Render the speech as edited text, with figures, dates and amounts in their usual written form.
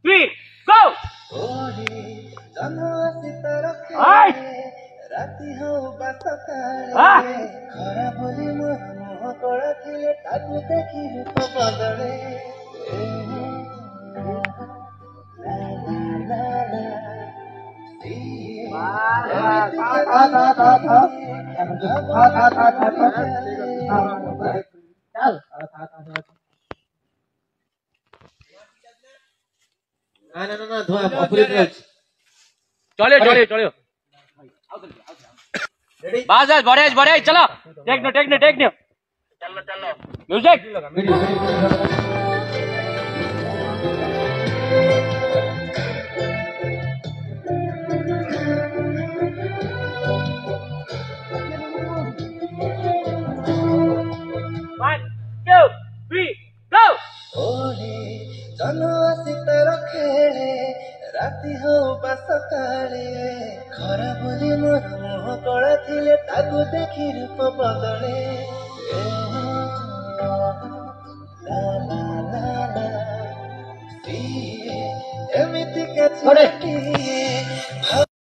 Three, go! राति हो बासकाळे खरा बोली मोह कळा थिले ताकू देखि रूप बदले ना धोआ चले बस बड़े चलो take no music One, two, three, go! राति हो बासकाळे खरा बोली मोर मोह कळा थिले ताकू देखि रूप बदले एमिति के